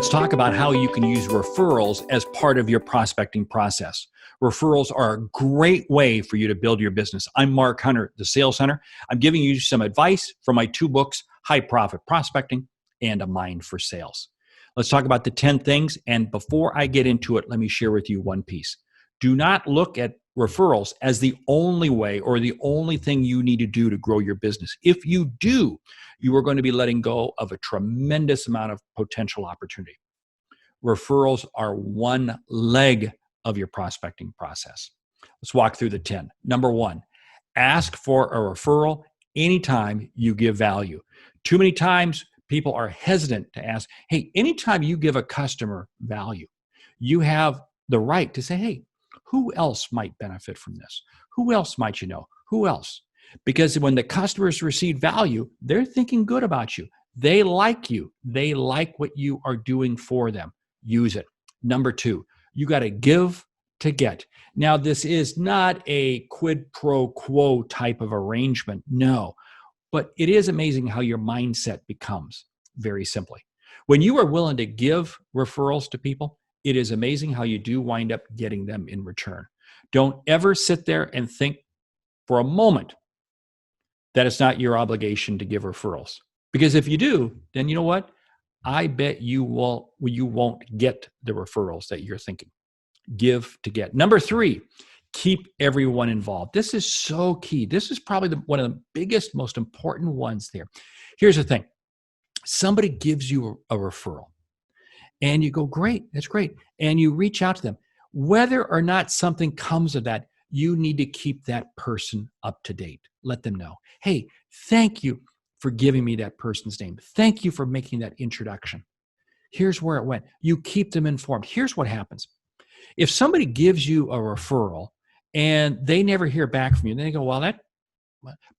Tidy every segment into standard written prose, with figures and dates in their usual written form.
Let's talk about how you can use referrals as part of your prospecting process. Referrals are a great way for you to build your business. I'm Mark Hunter, the Sales Hunter. I'm giving you some advice from my two books, High Profit Prospecting and A Mind for Sales. Let's talk about the 10 things. And before I get into it, let me share with you one piece. Do not look at referrals as the only way or the only thing you need to do to grow your business. If you do, you are going to be letting go of a tremendous amount of potential opportunity. Referrals are one leg of your prospecting process. Let's walk through the 10. Number one, ask for a referral anytime you give value. Too many times people are hesitant to ask, hey, anytime you give a customer value, you have the right to say, hey, who else might benefit from this? Who else might you know? Who else? Because when the customers receive value, they're thinking good about you. They like you. They like what you are doing for them. Use it. Number two, you got to give to get. Now, this is not a quid pro quo type of arrangement. No, but it is amazing how your mindset becomes very simply. When you are willing to give referrals to people, it is amazing how you do wind up getting them in return. Don't ever sit there and think for a moment that it's not your obligation to give referrals. Because if you do, then you know what? I bet you won't get the referrals that you're thinking. Give to get. Number three, keep everyone involved. This is so key. This is probably one of the biggest, most important ones there. Here's the thing. Somebody gives you a referral and you go, great, that's great. And you reach out to them. Whether or not something comes of that, you need to keep that person up to date. Let them know, hey, thank you for giving me that person's name. Thank you for making that introduction. Here's where it went. You keep them informed. Here's what happens. If somebody gives you a referral and they never hear back from you, then they go,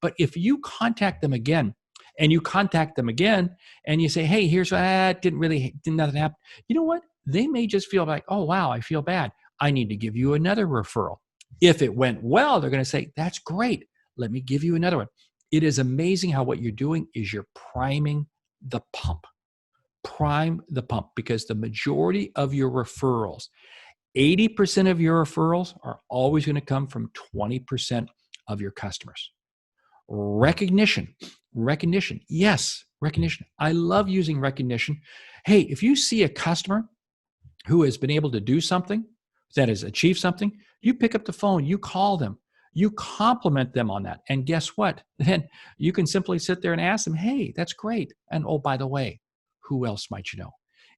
but if you contact them again and you contact them again and you say, hey, here's what, didn't nothing happen. You know what? They may just feel like, oh, wow, I feel bad. I need to give you another referral. If it went well, they're going to say, that's great. Let me give you another one. It is amazing how what you're doing is you're priming the pump. Prime the pump, because the majority of your referrals, 80% of your referrals are always going to come from 20% of your customers. Recognition. Yes, recognition. I love using recognition. Hey, if you see a customer who has been able to do something, that has achieved something, you pick up the phone, you call them, you compliment them on that. And guess what? Then you can simply sit there and ask them, hey, that's great. And oh, by the way, who else might you know?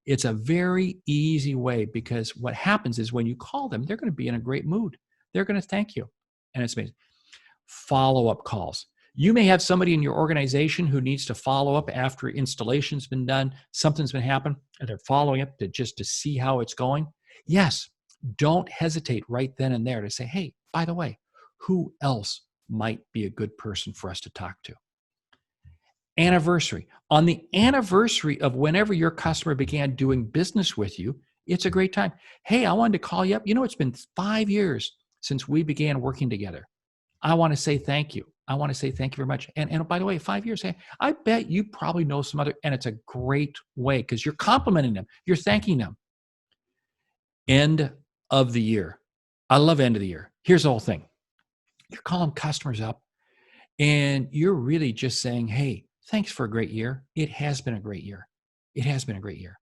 It's a very easy way, because what happens is when you call them, they're going to be in a great mood. They're going to thank you. And it's amazing. Follow-up calls. You may have somebody in your organization who needs to follow up after installation's been done, something's been happened, and they're following up to see how it's going. Yes, don't hesitate right then and there to say, hey, by the way, who else might be a good person for us to talk to? Anniversary. On the anniversary of whenever your customer began doing business with you, it's a great time. Hey, I wanted to call you up. You know, it's been 5 years since we began working together. I want to say thank you. I want to say thank you very much. And by the way, 5 years, hey, I bet you probably know some other, and it's a great way because you're complimenting them. You're thanking them. End of the year. I love end of the year. Here's the whole thing. You're calling customers up and you're really just saying, hey, thanks for a great year. It has been a great year. It has been a great year.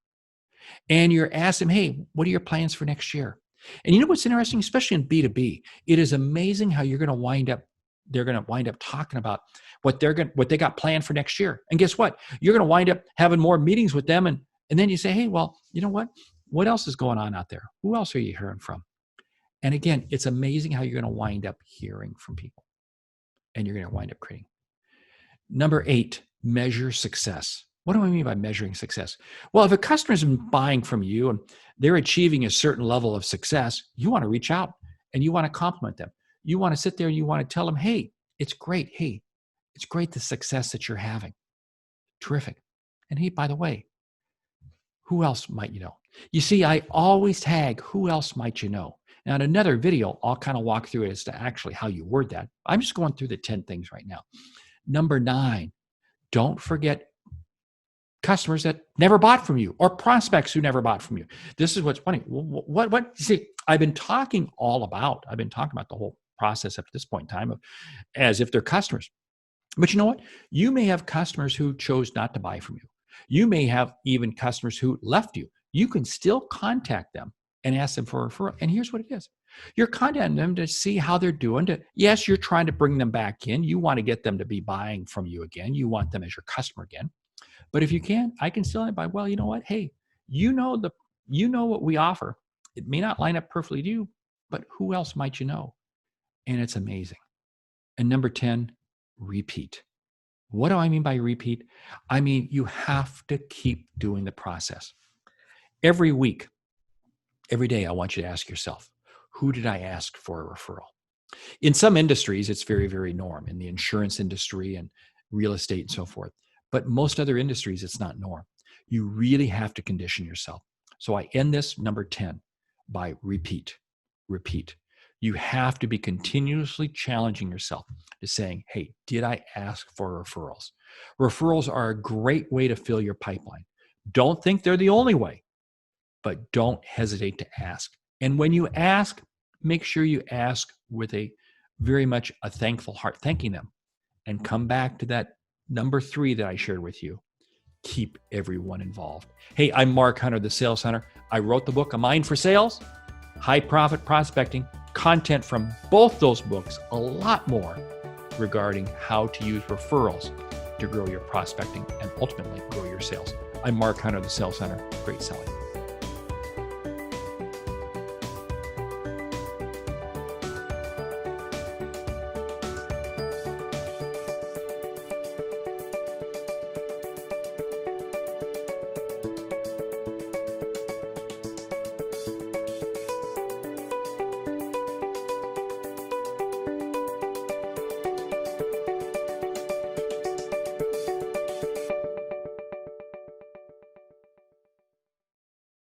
And you're asking, hey, what are your plans for next year? And you know what's interesting, especially in B2B, it is amazing how they're going to wind up talking about what they got planned for next year. And guess what? You're going to wind up having more meetings with them. And then you say, hey, well, you know what? What else is going on out there? Who else are you hearing from? And again, it's amazing how you're going to wind up hearing from people. And you're going to wind up creating. Number 8, measure success. What do I mean by measuring success? Well, if a customer's been buying from you and they're achieving a certain level of success, you want to reach out and you want to compliment them. You want to sit there and you want to tell them, hey, it's great. Hey, it's great the success that you're having. Terrific. And hey, by the way, who else might you know? You see, I always tag who else might you know. Now, in another video, I'll kind of walk through it as to actually how you word that. I'm just going through the 10 things right now. Number 9, don't forget customers that never bought from you or prospects who never bought from you. This is what's funny. What see, I've been talking about the whole process up to this point in time of as if they're customers. But you know what? You may have customers who chose not to buy from you. You may have even customers who left you. You can still contact them and ask them for a referral. And here's what it is. You're contacting them to see how they're doing. Yes, you're trying to bring them back in. You want to get them to be buying from you again. You want them as your customer again. But if you can, I can still buy. Well, you know what? Hey, you know what we offer. It may not line up perfectly to you, but who else might you know? And it's amazing. And number 10, repeat. What do I mean by repeat? I mean, you have to keep doing the process. Every week, every day, I want you to ask yourself, who did I ask for a referral? In some industries, it's very, very norm. In the insurance industry and real estate and so forth. But most other industries, it's not norm. You really have to condition yourself. So I end this number 10 by repeat. Repeat. You have to be continuously challenging yourself to saying, hey, did I ask for referrals? Referrals are a great way to fill your pipeline. Don't think they're the only way, but don't hesitate to ask. And when you ask, make sure you ask with a very much a thankful heart, thanking them. And come back to that number 3 that I shared with you. Keep everyone involved. Hey, I'm Mark Hunter, the Sales Hunter. I wrote the book, A Mind for Sales, High Profit Prospecting, content from both those books, a lot more regarding how to use referrals to grow your prospecting and ultimately grow your sales. I'm Mark Hunter, the Sales Hunter. Great selling.